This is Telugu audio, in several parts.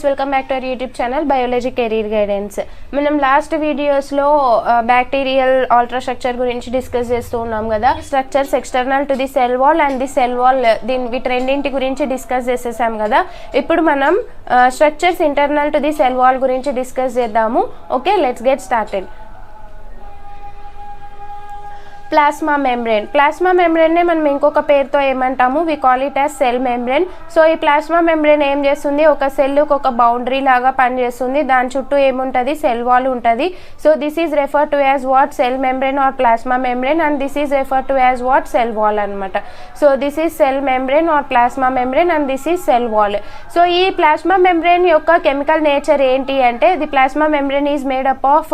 guys, welcome back to our YouTube channel Biology Career Guidance. మనం లాస్ట్ వీడియోస్ లో బ్యాక్టీరియల్ ఆల్ట్రా స్ట్రక్చర్ గురించి డిస్కస్ చేస్తూ ఉన్నాం కదా. Structures external to the cell wall and the cell wall వీటి రెండింటి గురించి డిస్కస్ చేసేసాం కదా. ఇప్పుడు మనం structures internal to the cell wall గురించి డిస్కస్ చేద్దాము. Okay, let's get started. Plasma membrane నే మనం ఇంకొక పేరుతో ఏమంటాము, we call it as cell membrane. So ఈ ప్లాస్మా మెంబ్రేన్ ఏం చేస్తుంది, ఒక సెల్కి ఒక బౌండరీ లాగా పనిచేస్తుంది. దాని చుట్టూ ఏముంటుంది, సెల్ వాల్ ఉంటుంది. So this is refer to as what, cell membrane or plasma membrane, and this is refer to as what, cell wall అనమాట. So this is cell membrane or plasma membrane and this is cell wall. So ఈ ప్లాస్మా మెంబ్రేన్ యొక్క కెమికల్ నేచర్ ఏంటి అంటే, the plasma membrane is made up of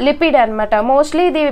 lipid అనమాట. Mostly the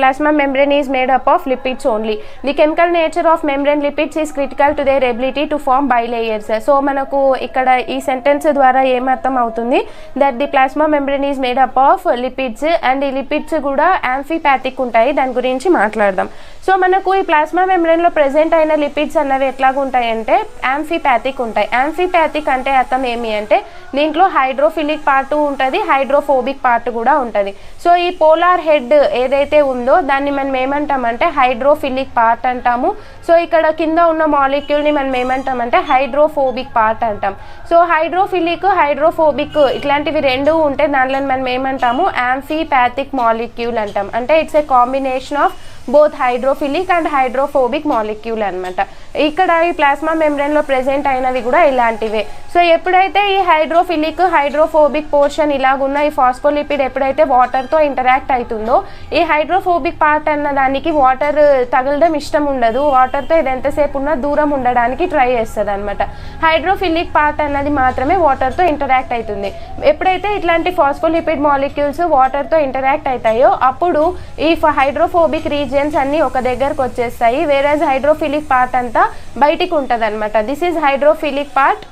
plasma membrane is made up of lipids only. The chemical nature of membrane lipids is critical to their ability to form bilayers. So మనకు ఇక్కడ ఈ సెంటెన్స్ ద్వారా ఏమర్థం అవుతుంది, that the plasma membrane is made up of lipids and ఈ lipids కూడా amphipathic ఉంటాయి. దాని గురించి మాట్లాడదాం. సో మనకు ఈ ప్లాస్మా మెంబ్రేన్ లో ప్రెసెంట్ అయిన లిపిడ్స్ అన్నవి ఎట్లాగా ఉంటాయంటే యాంఫిపాథిక్ ఉంటాయి. యాంఫిపాథిక్ అంటే అర్థం ఏమి అంటే, దీంట్లో హైడ్రోఫిలిక్ పార్ట్ ఉంటుంది, హైడ్రోఫోబిక్ పార్ట్ కూడా ఉంటుంది. సో ఈ పోలార్ హెడ్ ఏదైతే ఉందో దాన్ని మనం ఏమంటామంటే హైడ్రోఫిలిక్ పార్ట్ అంటాము. సో ఇక్కడ కింద ఉన్న మాలిక్యూల్ని మనం ఏమంటామంటే హైడ్రోఫోబిక్ పార్ట్ అంటాం. సో హైడ్రోఫిలిక్, హైడ్రోఫోబిక్ ఇట్లాంటివి రెండు ఉంటే దానిలో మనం ఏమంటాము, యాంఫిపాథిక్ మాలిక్యూల్ అంటాం. అంటే it's a combination of both hydrophilic and hydrophobic molecule అనమాట. ఇక్కడ ఈ ప్లాస్మా మెంబ్రేన్ లో ప్రెసెంట్ అయినవి కూడా ఇలాంటివే. సో ఎప్పుడైతే ఈ హైడ్రోఫిలిక్, హైడ్రోఫోబిక్ పోర్షన్ ఇలాగున్న ఈ ఫాస్ఫోలిపిడ్ ఎప్పుడైతే వాటర్ తో ఇంటరాక్ట్ అవుతుందో, ఈ హైడ్రోఫోబిక్ పార్ట్ అన్న దానికి వాటర్ తగలడం ఇష్టం ఉండదు. వాటర్ తో ఇది ఎంతసేపు ఉన్నా దూరం ఉండడానికి ట్రై చేస్తుంది అనమాట. హైడ్రోఫిలిక్ పార్ట్ అన్నది మాత్రమే వాటర్ తో ఇంటరాక్ట్ అవుతుంది. ఎప్పుడైతే ఇట్లాంటి ఫాస్ఫోలిపిడ్ మాలిక్యూల్స్ వాటర్ తో ఇంటరాక్ట్ అవుతాయో అప్పుడు ఈ హైడ్రోఫోబిక్ రీజియన్స్ అన్ని ఒక దగ్గరకు వచ్చేస్తాయి. వేరేజ్ హైడ్రోఫిలిక్ పార్ట్ అంతా బయటికి ఉంటుంది అనమాట. This is hydrophilic part.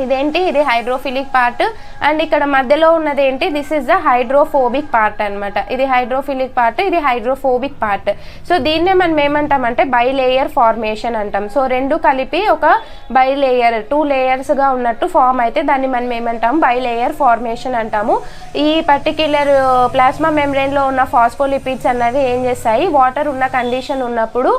ఇదేంటి, ఇది హైడ్రోఫిలిక్ పార్ట్. అండ్ ఇక్కడ మధ్యలో ఉన్నది ఏంటి, this is the hydrophobic part అనమాట. ఇది హైడ్రోఫిలిక్ పార్ట్, ఇది హైడ్రోఫోబిక్ పార్ట్. సో దీన్నే మనం ఏమంటామంటే బైలేయర్ ఫార్మేషన్ అంటాం. సో రెండు కలిపి ఒక బైలేయర్, 2 లేయర్స్ గా ఉన్నట్టు ఫామ్ అయితే దాన్ని మనం ఏమంటాం, బైలేయర్ ఫార్మేషన్ అంటాము. ఈ పర్టిక్యులర్ ప్లాస్మా మెంబ్రేన్ లో ఉన్న ఫాస్ఫోలిపిడ్స్ అన్నవి ఏం చేస్తాయి, వాటర్ ఉన్న కండిషన్ ఉన్నప్పుడు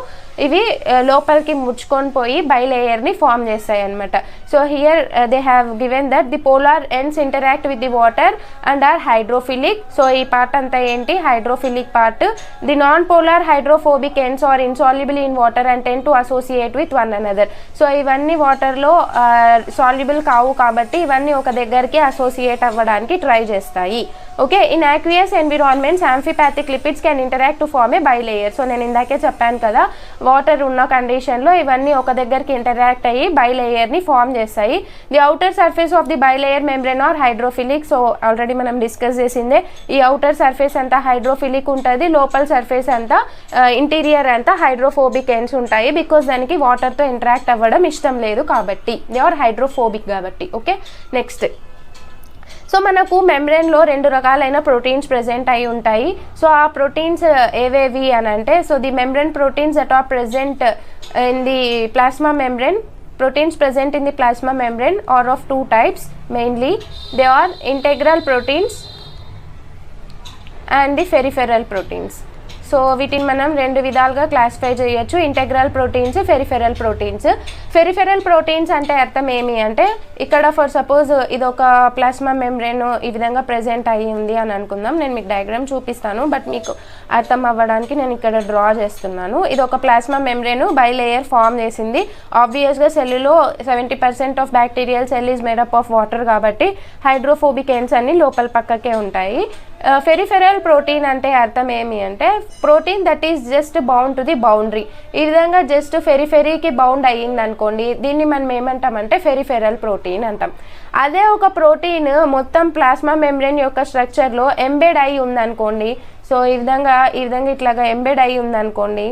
ఇవి లోపలికి ముచ్చుకొని పోయి బైలేయర్ ని ఫామ్ చేస్తాయి అనమాట. So here they have given that the polar ends interact with the water and are hydrophilic. So ఈ పార్ట్ అంతా ఏంటి, hydrophilic part. The non polar hydrophobic ends are insoluble in water and tend to associate with one another. So ఇవన్నీ వాటర్ లో సాల్యుబుల్ కావు కాబట్టి ఇవన్నీ ఒక దగ్గరికి అసోసియేట్ అవ్వడానికి ట్రై చేస్తాయి. Okay, in aqueous environments amphipathic lipids can interact to form a bilayer. So నేను ఇందాకే చెప్పాను కదా, వాటర్ ఉన్న కండిషన్లో ఇవన్నీ ఒక దగ్గరికి ఇంటరాక్ట్ అయ్యి బైలేయర్ని ఫామ్ చేస్తాయి. The outer surface of the bilayer membrane are hydrophilic. So already మనం డిస్కస్ చేసిందే, ఈ అవుటర్ సర్ఫేస్ అంతా హైడ్రోఫిలిక్ ఉంటుంది, లోపల సర్ఫేస్ అంతా ఇంటీరియర్ అంతా హైడ్రోఫోబిక్ ఎండ్స్ ఉంటాయి. బికాస్ దానికి వాటర్తో ఇంటరాక్ట్ అవ్వడం ఇష్టం లేదు కాబట్టి, దే ఆర్ హైడ్రోఫోబిక్ కాబట్టి. Okay, next. సో మనకు మెంబ్రేన్లో 2 రకాలైన ప్రోటీన్స్ ప్రెజెంట్ అయి ఉంటాయి. సో ఆ ప్రోటీన్స్ ఏవేవి అని అంటే, so the membrane proteins that are present in the plasma membrane, proteins present in the plasma membrane are of 2 types mainly. They are integral proteins and the peripheral proteins. So వీటిని మనం 2 విధాలుగా క్లాసిఫై చేయొచ్చు, integral proteins, peripheral proteins. Peripheral proteins అంటే అర్థం ఏమి అంటే, ఇక్కడ ఫర్ సపోజ్ ఇది ఒక ప్లాస్మా మెంబ్రేన్ ఈ విధంగా ప్రెజెంట్ అయ్యింది అని అనుకుందాం. నేను మీకు డయాగ్రామ్ చూపిస్తాను, బట్ మీకు అర్థం అవ్వడానికి నేను ఇక్కడ డ్రా చేస్తున్నాను. ఇది ఒక ప్లాస్మా మెంబ్రేన్ బైలేయర్ ఫామ్ చేసింది. ఆబ్వియస్గా సెల్లులో 70% of bacterial cell is made up of water కాబట్టి హైడ్రోఫోబిక్ ఎండ్స్ అన్ని లోపల పక్కకే ఉంటాయి. పెరిఫెరల్ ప్రోటీన్ అంటే అర్థం ఏమి అంటే, protein that is just bound to the boundary. ఈ విధంగా జస్ట్ ఫెరీకి బౌండ్ అయ్యింది అనుకోండి, దీన్ని మనం ఏమంటామంటే పెరిఫెరల్ ప్రోటీన్ అంటాం. అదే ఒక ప్రోటీన్ మొత్తం ప్లాస్మా మెంబ్రేన్ యొక్క స్ట్రక్చర్లో ఎంబెడ్ అయి ఉందనుకోండి, సో ఈ విధంగా ఇట్లాగా ఎంబెడ్ అయి ఉందనుకోండి,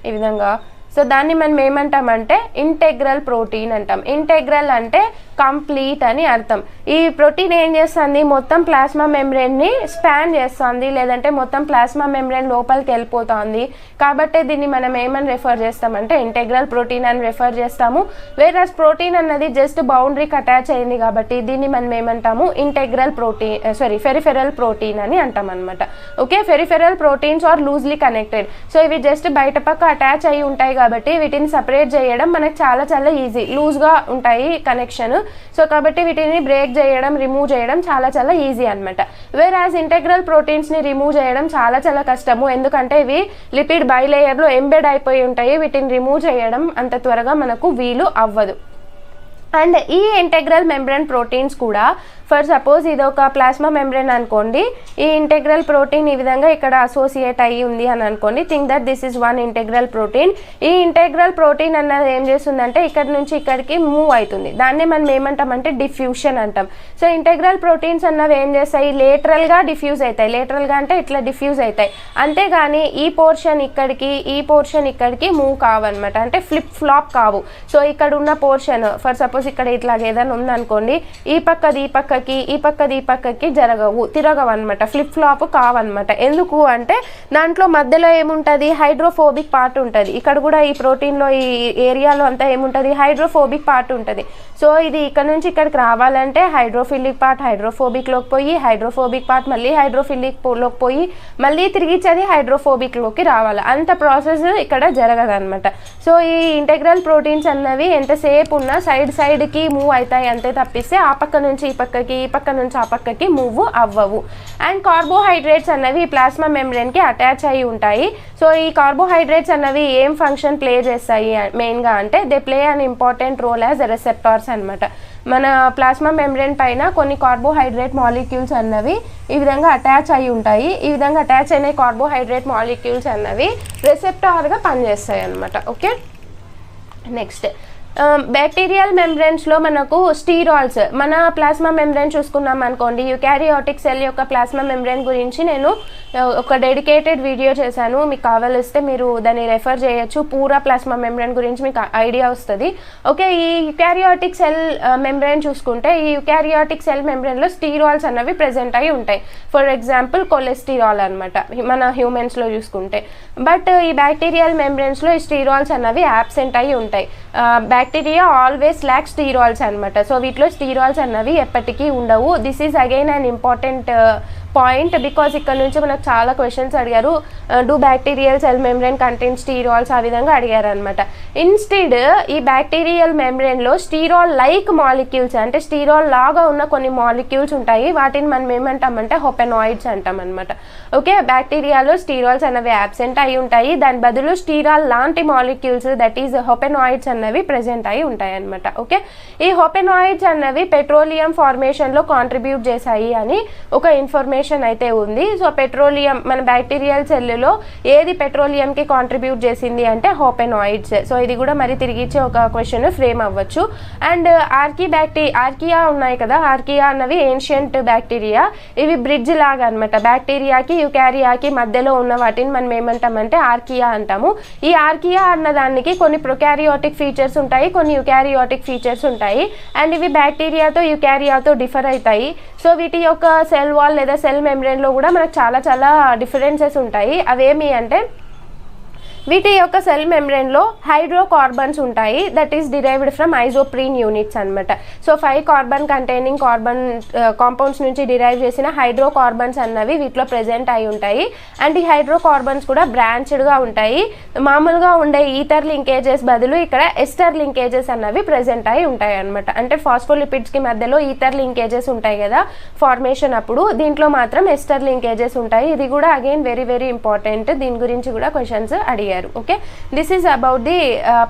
ఈ విధంగా. సో దాన్ని మనం ఏమంటామంటే ఇంటెగ్రల్ ప్రోటీన్ అంటాం. ఇంటెగ్రల్ అంటే కంప్లీట్ అని అర్థం. ఈ ప్రోటీన్ ఏం చేస్తుంది, మొత్తం ప్లాస్మా మెంబ్రేన్ని స్పాన్ చేస్తుంది, లేదంటే మొత్తం ప్లాస్మా మెంబ్రేన్ లోపలికి వెళ్ళిపోతుంది. కాబట్టి దీన్ని మనం ఏమని రెఫర్ చేస్తామంటే ఇంటెగ్రల్ ప్రోటీన్ అని రెఫర్ చేస్తాము. వేరస్ ప్రోటీన్ అన్నది జస్ట్ బౌండరీకి అటాచ్ అయింది కాబట్టి దీన్ని మనం ఏమంటాము ఇంటెగ్రల్ ప్రోటీన్ పెరిఫెరల్ ప్రోటీన్ అని అంటాం అనమాట. Okay, peripheral proteins are loosely connected. So ఇవి జస్ట్ బయట పక్క అటాచ్ అయ్యి ఉంటాయి కాబట్టి వీటిని సపరేట్ చేయడం మనకు చాలా చాలా ఈజీ, లూజ్గా ఉంటాయి కనెక్షన్. సో కాబట్టి వీటిని బ్రేక్ చేయడం, రిమూవ్ చేయడం చాలా చాలా ఈజీ అనమాట. వేరాజ్ ఇంటెగ్రల్ ప్రోటీన్స్ని రిమూవ్ చేయడం చాలా చాలా కష్టము, ఎందుకంటే ఇవి లిపిడ్ బైలేయర్లో ఎంబెడ్ అయిపోయి ఉంటాయి. వీటిని రిమూవ్ చేయడం అంత త్వరగా మనకు వీలు అవ్వదు. అండ్ ఈ ఇంటెగ్రల్ మెంబ్రేన్ ప్రోటీన్స్ కూడా ఫర్ సపోజ్ ఇది ఒక ప్లాస్మా మెంబ్రేన్ అనుకోండి, ఈ ఇంటెగ్రల్ ప్రోటీన్ ఈ విధంగా ఇక్కడ అసోసియేట్ అయ్యి ఉంది అని అనుకోండి. Think that this is one integral protein. ఈ ఇంటెగ్రల్ ప్రోటీన్ అన్నది ఏం చేస్తుందంటే ఇక్కడ నుంచి ఇక్కడికి మూవ్ అవుతుంది. దాన్నే మనం ఏమంటామంటే డిఫ్యూషన్ అంటాం. సో ఇంటెగ్రల్ ప్రోటీన్స్ అన్నవి ఏం చేస్తాయి, లేటరల్గా డిఫ్యూజ్ అవుతాయి. లేటరల్గా అంటే ఇట్లా డిఫ్యూజ్ అవుతాయి, అంతేగాని ఈ పోర్షన్ ఇక్కడికి ఈ పోర్షన్ ఇక్కడికి మూవ్ కావన్నమాట, అంటే ఫ్లిప్ ఫ్లాప్ కావు. సో ఇక్కడ ఉన్న పోర్షన్ ఫర్ సపోజ్ ఇక్కడ ఇట్లాగ ఏదైనా ఉందనుకోండి, ఈ పక్కది ఈ పక్కకి ఈ పక్కది ఈ పక్కకి తిరగవు అనమాట, ఫ్లిప్ ఫ్లాప్ కావన్నమాట. ఎందుకు అంటే దాంట్లో మధ్యలో ఏముంటుంది, హైడ్రోఫోబిక్ పార్ట్ ఉంటుంది. ఇక్కడ కూడా ఈ ప్రోటీన్లో ఈ ఏరియాలో అంతా ఏముంటుంది, హైడ్రోఫోబిక్ పార్ట్ ఉంటుంది. సో ఇది ఇక్కడ నుంచి ఇక్కడికి రావాలంటే హైడ్రోఫిలిక్ పార్ట్ హైడ్రోఫోబిక్లోకి పోయి, హైడ్రోఫోబిక్ పార్ట్ మళ్ళీ హైడ్రోఫిలిక్లోకి పోయి, మళ్ళీ తిరిగి చది హైడ్రోఫోబిక్లోకి రావాలి. అంత ప్రాసెస్ ఇక్కడ జరగదన్నమాట. సో ఈ ఇంటెగ్రల్ ప్రోటీన్స్ అన్నవి ఎంతసేపు ఉన్నా సైడ్కి మూవ్ అవుతాయి అంతే తప్పిస్తే ఆ పక్క నుంచి ఈ పక్కకి ఈ పక్క నుంచి ఆ పక్కకి మూవ్ అవ్వవు. అండ్ కార్బోహైడ్రేట్స్ అన్నవి ప్లాస్మా మెంబ్రేన్కి అటాచ్ అయి ఉంటాయి. సో ఈ కార్బోహైడ్రేట్స్ అన్నవి ఏం ఫంక్షన్ ప్లే చేస్తాయి మెయిన్గా అంటే they play an important role as receptors అనమాట. మన ప్లాస్మా మెంబ్రేన్ పైన కొన్ని కార్బోహైడ్రేట్ మాలిక్యూల్స్ అన్నవి ఈ విధంగా అటాచ్ అయి ఉంటాయి. ఈ విధంగా అటాచ్ అయిన కార్బోహైడ్రేట్ మాలిక్యూల్స్ అన్నవి రెసెప్టార్గా పనిచేస్తాయి అనమాట. ఓకే, నెక్స్ట్ బ్యాక్టీరియల్ మెంబ్రెన్స్లో మనకు స్టీరాల్స్, మన ప్లాస్మా మెంబ్రెన్ చూసుకున్నాం అనుకోండి, యూకారియోటిక్ సెల్ యొక్క ప్లాస్మా మెంబ్రెన్ గురించి నేను ఒక డెడికేటెడ్ వీడియో చేశాను. మీకు కావాలిస్తే మీరు దాన్ని రెఫర్ చేయొచ్చు. పూరా ప్లాస్మా మెంబ్రెన్ గురించి మీకు ఐడియా వస్తుంది. ఓకే, ఈ యూకారియోటిక్ సెల్ మెంబ్రెన్ చూసుకుంటే ఈ యూకారియోటిక్ సెల్ మెంబ్రెన్లో స్టీరాల్స్ అన్నవి ప్రెజెంట్ అయి ఉంటాయి. ఫర్ ఎగ్జాంపుల్ కొలెస్టిరాల్ అనమాట మన హ్యూమన్స్లో చూసుకుంటే. బట్ ఈ బ్యాక్టీరియల్ మెంబ్రెన్స్లో ఈ స్టీరాల్స్ అన్నవి యాబ్సెంట్ అయి ఉంటాయి. బ్యాక్టీరియా ఆల్వేస్ ల్యాక్ స్టీరాల్స్ అనమాట. సో వీటిలో స్టీరాల్స్ అన్నవి ఎప్పటికీ ఉండవు. This is again an important point because ఇక్కడ నుంచి మనకు చాలా క్వశ్చన్స్ అడిగారు. Do bacterial cell membrane contain sterols, ఆ విధంగా అడిగారు అనమాట. ఇన్స్టెడ్ ఈ బ్యాక్టీరియల్ మెంబ్రేన్లో స్టీరాల్ లైక్ మాలిక్యూల్స్, అంటే స్టీరాల్ లాగా ఉన్న కొన్ని మాలిక్యూల్స్ ఉంటాయి. వాటిని మనం ఏమంటామంటే హోపెనాయిడ్స్ అంటాం అనమాట. ఓకే, బ్యాక్టీరియాలో స్టీరాల్స్ అన్నవి యాబ్సెంట్ అయి ఉంటాయి. దాని బదులు స్టీరాల్ లాంటి మాలిక్యూల్స్ దట్ ఈజ్ హోపెనాయిడ్స్ అన్నవి ప్రెజెంట్ అయి ఉంటాయి అనమాట. ఓకే, ఈ హోపెనాయిడ్స్ అన్నవి పెట్రోలియం ఫార్మేషన్లో కాంట్రిబ్యూట్ చేశాయి అని ఒక ఇన్ఫర్మేషన్ అయితే ఉంది. సో పెట్రోలియం మన బ్యాక్టీరియల్ సెల్లో ఏది పెట్రోలియంకి కాంట్రిబ్యూట్ చేసింది అంటే హోపెనాయిడ్స్. సో ఇది కూడా మరి తిరిగిచ్చే ఒక క్వశ్చన్ ఫ్రేమ్ అవ్వచ్చు. అండ్ ఆర్కియా ఉన్నాయి కదా, ఆర్కియా అన్నవి ఏన్షియంట్ బ్యాక్టీరియా. ఇవి బ్రిడ్జ్ లాగా అనమాట, బ్యాక్టీరియాకి యూకారియాకి మధ్యలో ఉన్న వాటిని మనం ఏమంటామంటే ఆర్కియా అంటాము. ఈ ఆర్కియా అన్న దానికి కొన్ని ప్రొకారియోటిక్ ఫీచర్స్ ఉంటాయి, కొన్ని యూకారియోటిక్ ఫీచర్స్ ఉంటాయి. అండ్ ఇవి బ్యాక్టీరియాతో యూకారియాతో డిఫర్ అవుతాయి. సో వీటి యొక్క సెల్ వాల్ లేదా సెల్ మెంబ్రేన్లో కూడా మనకు చాలా చాలా డిఫరెన్సెస్ ఉంటాయి. అవేమి అంటే వీటి యొక్క సెల్ మెంబ్రేన్లో హైడ్రోకార్బన్స్ ఉంటాయి, that is derived from isoprene units అనమాట. సో 5 కార్బన్ కంటైనింగ్ కాంపౌండ్స్ నుంచి డిరైవ్ చేసిన హైడ్రోకార్బన్స్ అన్నవి వీటిలో ప్రెజెంట్ అయి ఉంటాయి. అండ్ ఈ హైడ్రోకార్బన్స్ కూడా బ్రాంచ్డ్గా ఉంటాయి. మామూలుగా ఉండే ఈథర్ లింకేజెస్ బదులు ఇక్కడ ఎస్టర్ లింకేజెస్ అన్నవి ప్రెజెంట్ అయి ఉంటాయి అనమాట. అంటే ఫాస్ఫోలిపిడ్స్కి మధ్యలో ఈథర్ లింకేజెస్ ఉంటాయి కదా ఫార్మేషన్ అప్పుడు, దీంట్లో మాత్రం ఎస్టర్ లింకేజెస్ ఉంటాయి. ఇది కూడా అగైన్ వెరీ వెరీ ఇంపార్టెంట్, దీని గురించి కూడా క్వశ్చన్స్ అడిగారు. Okay, this is about the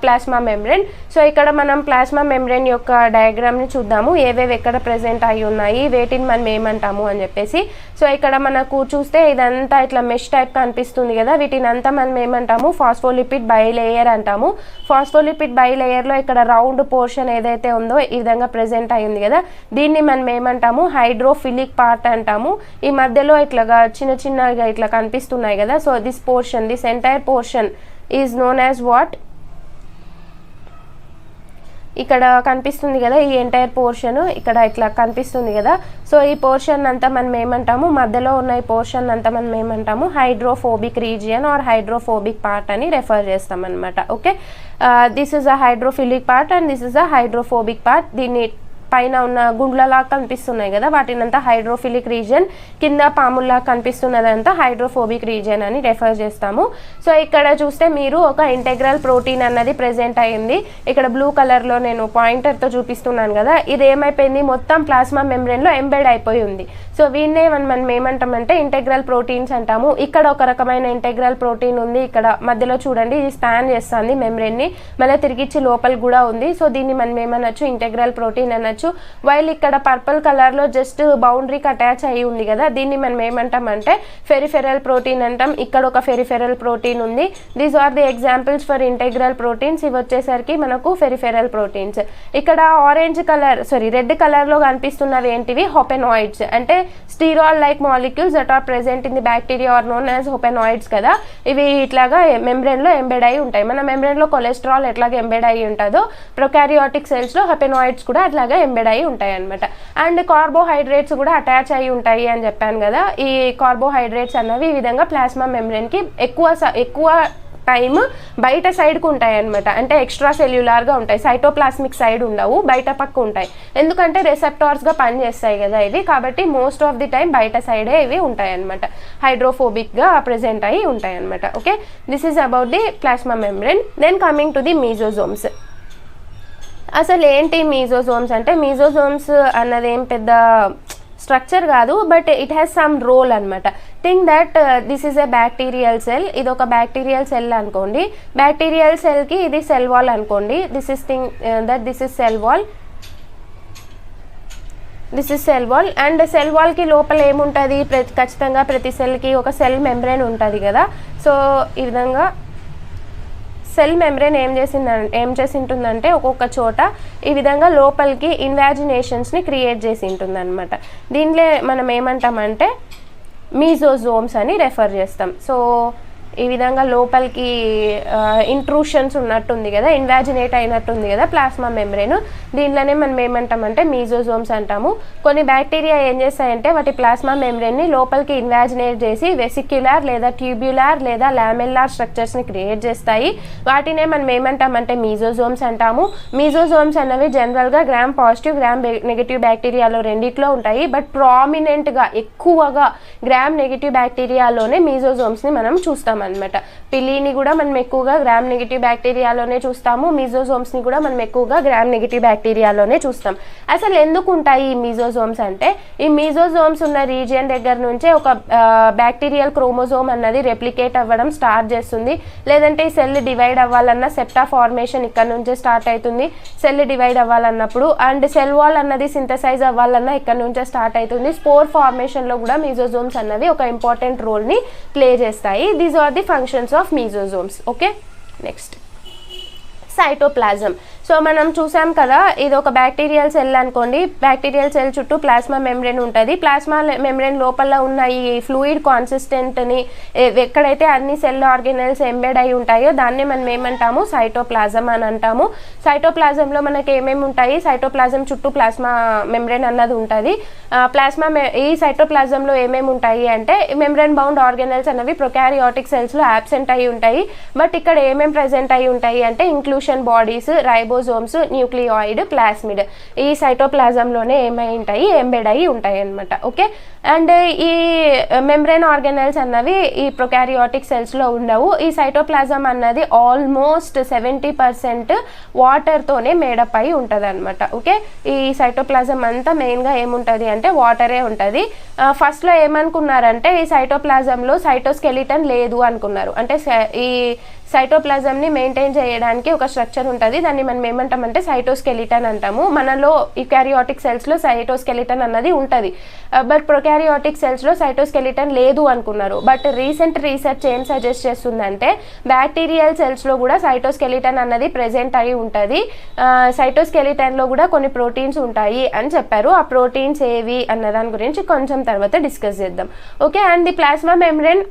plasma membrane. So ఇక్కడ మనం ప్లాస్మా మెంబ్రేన్ యొక్క డయాగ్రామ్ని చూద్దాము, ఏవేవి ఎక్కడ ప్రెజెంట్ అయి ఉన్నాయి, వేటిని మనం ఏమంటాము అని చెప్పేసి. సో ఇక్కడ మనకు చూస్తే ఇదంతా ఇట్లా మెష్ టైప్ కనిపిస్తుంది కదా, వీటిని అంతా మనం ఏమంటాము ఫాస్ఫోలిపిడ్ బైలేయర్ అంటాము. ఫాస్ఫోలిపిడ్ బైలేయర్లో ఇక్కడ రౌండ్ పోర్షన్ ఏదైతే ఉందో ఈ విధంగా ప్రెజెంట్ అయ్యింది కదా, దీన్ని మనం ఏమంటాము హైడ్రోఫిలిక్ పార్ట్ అంటాము. ఈ మధ్యలో ఇట్లాగా చిన్న చిన్నగా ఇట్లా కనిపిస్తున్నాయి కదా, so this entire portion is known as what ఇక్కడ కనిపిస్తుంది కదా, ఈ ఎంటైర్ పోర్షన్ ఇక్కడ ఇట్లా కనిపిస్తుంది కదా. సో ఈ పోర్షన్ అంతా మనం ఏమంటాము, మధ్యలో ఉన్న ఈ పోర్షన్ అంతా మనం ఏమంటాము, hydrophobic region or hydrophobic part అని రెఫర్ చేస్తాం అనమాట. Okay, this is a hydrophilic part and this is a hydrophobic part. దీన్ని పైన ఉన్న గుండ్లలా కనిపిస్తున్నాయి కదా, వాటినంతా హైడ్రోఫిలిక్ రీజియన్, కింద పాముల్లా కనిపిస్తున్నదంతా హైడ్రోఫోబిక్ రీజియన్ అని రెఫర్ చేస్తాము. సో ఇక్కడ చూస్తే మీరు ఒక ఇంటెగ్రల్ ప్రోటీన్ అన్నది ప్రెజెంట్ అయ్యింది. ఇక్కడ బ్లూ కలర్లో నేను పాయింటర్తో చూపిస్తున్నాను కదా, ఇది ఏమైపోయింది, మొత్తం ప్లాస్మా మెంబ్రేన్లో ఎంబెడ్ అయిపోయి ఉంది. సో వీన్నే మనం ఏమంటామంటే ఇంటెగ్రల్ ప్రోటీన్స్ అంటాము. ఇక్కడ ఒక రకమైన ఇంటెగ్రల్ ప్రోటీన్ ఉంది, ఇక్కడ మధ్యలో చూడండి ఇది స్పాన్ చేస్తుంది మెంబ్రేన్ని, మళ్ళీ తిరిగిచ్చి లోపల కూడా ఉంది. సో దీన్ని మనం ఏమనొచ్చు, ఇంటెగ్రల్ ప్రోటీన్ అనొచ్చు. వైల్ ఇక్కడ పర్పుల్ కలర్లో జస్ట్ బౌండరీకి అటాచ్ అయ్యి ఉంది కదా, దీన్ని మనం ఏమంటామంటే ఫెరిఫెరల్ ప్రోటీన్ అంటాం. ఇక్కడ ఒక ఫెరిఫెరల్ ప్రోటీన్ ఉంది. These are the examples for integral proteins. ఇవి వచ్చేసరికి మనకు ఫెరిఫెరల్ ప్రోటీన్స్. ఇక్కడ రెడ్ కలర్లో కనిపిస్తున్నవి ఏంటివి, హోపెనాయిడ్స్, అంటే sterol like molecules that are present in the bacteria are known as hopanoids కదా. ఇవి ఇట్లాగా మెంబ్రేన్లో ఎంబెడ్ అయి ఉంటాయి. మన మెంబ్రేన్లో కొలెస్ట్రాల్ ఎట్లాగా ఎంబెడ్ అయి ఉంటుందో ప్రొకారియోటిక్ సెల్స్లో హోపెనాయిడ్స్ కూడా అట్లాగా ఎంబెడ్ అయి ఉంటాయి అనమాట. అండ్ కార్బోహైడ్రేట్స్ కూడా అటాచ్ అయి ఉంటాయి అని చెప్పాను కదా. ఈ కార్బోహైడ్రేట్స్ అన్నవి ఈ విధంగా ప్లాస్మా మెంబ్రేన్కి ఎక్కువ టైం బయట సైడ్కు ఉంటాయి అనమాట. అంటే ఎక్స్ట్రా సెల్యులార్గా ఉంటాయి, సైటోప్లాస్మిక్ సైడ్ ఉండవు, బయట పక్క ఉంటాయి. ఎందుకంటే రెసెప్టార్స్గా పనిచేస్తాయి కదా ఇవి, కాబట్టి మోస్ట్ ఆఫ్ ది టైం బయట సైడే ఇవి ఉంటాయి అనమాట, హైడ్రోఫోబిక్గా ప్రెజెంట్ అయ్యి ఉంటాయి అనమాట. Okay, this is about the plasma membrane. Then coming to the mesosomes. అసలు ఏంటి మీజోజోమ్స్ అంటే, మీజోజోమ్స్ అన్నది ఏం పెద్ద స్ట్రక్చర్ కాదు, but it has some role అనమాట. Think that this is a bacterial cell, ఇది ఒక బ్యాక్టీరియల్ సెల్ అనుకోండి. బ్యాక్టీరియల్ సెల్కి ఇది సెల్ వాల్ అనుకోండి. This is cell wall, this is cell wall. And cell వాల్కి లోపల ఏముంటుంది, ఖచ్చితంగా ప్రతి సెల్కి ఒక సెల్ మెంబ్రేన్ ఉంటుంది కదా. సో ఈ విధంగా సెల్ మెంబ్రేన్ ఏం చేసి ఉంటుందంటే ఒక్కొక్క చోట ఈ విధంగా లోపలికి ఇన్వాజినేషన్స్ని క్రియేట్ చేసి ఉంటుంది అనమాట. దీనిలో మనం ఏమంటామంటే మీజోజోమ్స్ అని రెఫర్ చేస్తాం. సో ఈ విధంగా లోపలికి ఇంట్రూషన్స్ ఉన్నట్టుంది కదా, ఇన్వాజినేట్ అయినట్టుంది కదా ప్లాస్మా మెంబ్రేన్. దీంట్లోనే మనం ఏమంటామంటే మీజోజోమ్స్ అంటాము. కొన్ని బ్యాక్టీరియా ఏం చేస్తాయంటే వాటి ప్లాస్మా మెంబ్రేన్ని లోపలికి ఇన్వాజినేట్ చేసి వెసిక్యులర్ లేదా ట్యూబ్యులర్ లేదా లామెల్లార్ స్ట్రక్చర్స్ని క్రియేట్ చేస్తాయి. వాటినే మనం ఏమంటామంటే మీజోజోమ్స్ అంటాము. మీజోజోమ్స్ అన్నవి జనరల్గా గ్రామ్ పాజిటివ్ గ్రామ్ నెగిటివ్ బ్యాక్టీరియాలో రెండిట్లో ఉంటాయి. బట్ ప్రామినెంట్గా ఎక్కువగా గ్రామ్ నెగిటివ్ బ్యాక్టీరియాలోనే మీజోజోమ్స్ని మనం చూస్తాం అనమాట. పిలీని కూడా మనం ఎక్కువగా గ్రామ్ నెగిటివ్ బ్యాక్టీరియాలోనే చూస్తాము, మీజోజోమ్స్ని కూడా మనం ఎక్కువగా గ్రామ్ నెగిటివ్ బ్యాక్టీరియాలోనే చూస్తాం. అసలు ఎందుకు ఉంటాయి ఈ మీజోజోమ్స్ అంటే, ఈ మీజోజోమ్స్ ఉన్న రీజియన్ దగ్గర నుంచే ఒక బ్యాక్టీరియల్ క్రోమోజోమ్ అన్నది రెప్లికేట్ అవ్వడం స్టార్ట్ చేస్తుంది. లేదంటే ఈ సెల్ డివైడ్ అవ్వాలన్నా సెప్టా ఫార్మేషన్ ఇక్కడ నుంచే స్టార్ట్ అవుతుంది సెల్ డివైడ్ అవ్వాలన్నప్పుడు. అండ్ సెల్ వాల్ అన్నది సింథసైజ్ అవ్వాలన్నా ఇక్కడ నుంచే స్టార్ట్ అవుతుంది. స్పోర్ ఫార్మేషన్లో కూడా మీజోజోమ్స్ అన్నవి ఒక ఇంపార్టెంట్ రోల్ని ప్లే చేస్తాయి. These are the functions of mesosomes. Okay, next cytoplasm. So మనం చూసాం కదా, ఇది ఒక బ్యాక్టీరియల్ సెల్ అనుకోండి. బ్యాక్టీరియల్ సెల్ చుట్టూ ప్లాస్మా మెంబ్రేన్ ఉంటుంది. ప్లాస్మా మెంబ్రేన్ లోపల ఉన్న ఈ ఫ్లూయిడ్ కాన్సిస్టెంట్ని ఎక్కడైతే అన్ని సెల్ ఆర్గనెల్స్ ఎంబెడ్ అయి ఉంటాయో దాన్ని మనం ఏమంటాము, సైటోప్లాజం అని అంటాము. సైటోప్లాజంలో మనకి ఏమేమి ఉంటాయి, సైటోప్లాజం చుట్టూ ప్లాస్మా మెంబ్రేన్ అన్నది ఉంటుంది. ఈ సైటోప్లాజంలో ఏమేమి ఉంటాయి అంటే మెంబ్రేన్ బౌండ్ ఆర్గనెల్స్ అనేవి ప్రొకారియోటిక్ సెల్స్లో యాబ్సెంట్ అయి ఉంటాయి. బట్ ఇక్కడ ఏమేమి ప్రెజెంట్ అయి ఉంటాయి అంటే inclusion bodies, ribosomes, nucleoid, plasmid ఈ సైటోప్లాజంలోనే ఏమై ఉంటాయి, ఎంబెడ్ అయి ఉంటాయి అనమాట. ఓకే, అండ్ ఈ మెంబ్రేన్ ఆర్గనెల్స్ అన్నవి ఈ ప్రొకారియోటిక్ సెల్స్లో ఉండవు. ఈ సైటోప్లాజం అన్నది ఆల్మోస్ట్ 70% వాటర్తోనే మేడప్ అయి ఉంటుంది అనమాట. ఓకే, ఈ సైటోప్లాజం అంతా మెయిన్గా ఏముంటుంది అంటే వాటరే ఉంటుంది. ఫస్ట్లో ఏమనుకున్నారంటే ఈ సైటోప్లాజంలో సైటోస్కెలిటన్ లేదు అనుకున్నారు. అంటే ఈ సైటోప్లాజంని మెయింటైన్ చేయడానికి ఒక స్ట్రక్చర్ ఉంటుంది, దాన్ని మనం ఏమంటామంటే సైటోస్కెలిటన్ అంటాము. మనలో యూకారియోటిక్ సెల్స్లో సైటోస్కెలిటన్ అన్నది ఉంటుంది. బట్ ప్రొకారియోటిక్ సెల్స్లో సైటోస్కెలిటన్ లేదు అనుకున్నారు. బట్ రీసెంట్ రీసెర్చ్ ఏం సజెస్ట్ చేస్తుందంటే బ్యాక్టీరియల్ సెల్స్లో కూడా సైటోస్కెలిటన్ అన్నది ప్రెజెంట్ అయి ఉంటుంది. సైటోస్కెలిటన్లో కూడా కొన్ని ప్రోటీన్స్ ఉంటాయి అని చెప్పారు. ఆ ప్రోటీన్స్ ఏవి అన్న దాని గురించి కొంచెం తర్వాత డిస్కస్ చేద్దాం. Okay, and the plasma membrane